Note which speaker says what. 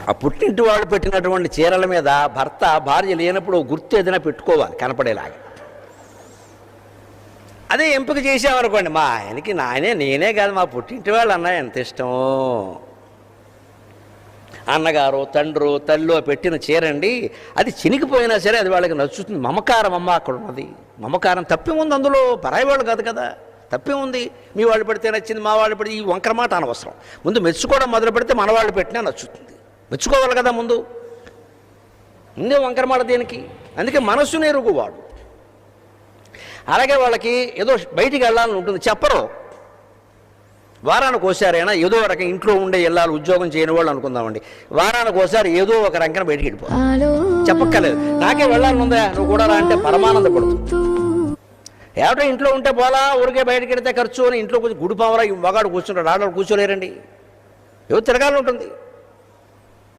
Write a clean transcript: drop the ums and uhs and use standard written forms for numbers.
Speaker 1: ఆ పుట్టింటి వాళ్ళు పెట్టినటువంటి చీరల మీద భర్త భార్య లేనప్పుడు గుర్తు ఏదైనా పెట్టుకోవాలి కనపడేలాగా. అదే ఎంపిక చేసామనుకోండి, మా ఆయనకి నేనే కాదు మా పుట్టింటి వాళ్ళు అన్న ఎంత ఇష్టం, అన్నగారు తండ్రు తల్లో పెట్టిన చీరండి, అది చినిగిపోయినా సరే అది వాళ్ళకి నచ్చుతుంది. మమకారం అమ్మ అక్కడ ఉన్నది. మమకారం తప్పేముంది అందులో, పరాయి వాళ్ళు కాదు కదా, తప్పేముంది. మీ వాళ్ళు పెడితే నచ్చింది, మా వాళ్ళు పెడితే, ఈ వంకర మాట అనవసరం. ముందు మెచ్చుకోవడం మొదలు పెడితే మన వాళ్ళు పెట్టినా నచ్చుతుంది. మెచ్చుకోవాలి కదా ముందే వంకర మాట దేనికి. అందుకే మనస్సునే ఎరుగువాడు. అలాగే వాళ్ళకి ఏదో బయటికి వెళ్ళాలని ఉంటుంది, చెప్పరు. వారానికి ఒకసారైనా ఏదో రకం ఇంట్లో ఉండే వెళ్ళాలి, ఉద్యోగం చేయని వాళ్ళు అనుకుందామండి, వారానికి ఒకసారి ఏదో ఒక రంకన బయటికి వెళ్ళిపోవాలి, చెప్పక్కర్లేదు. నాకే వెళ్ళాలని ఉందా నువ్వు కూడా రా అంటే పరమానందపడుతుంది. ఏమిటో ఇంట్లో ఉంటే పోలా, ఊరికే బయటకి వెళితే ఖర్చు అని ఇంట్లో కొంచెం గుడిపావలా మగాడు కూర్చుంటాడు, ఆడవాళ్ళు కూర్చోలేరండి. ఏదో తిరగాలని ఉంటుంది.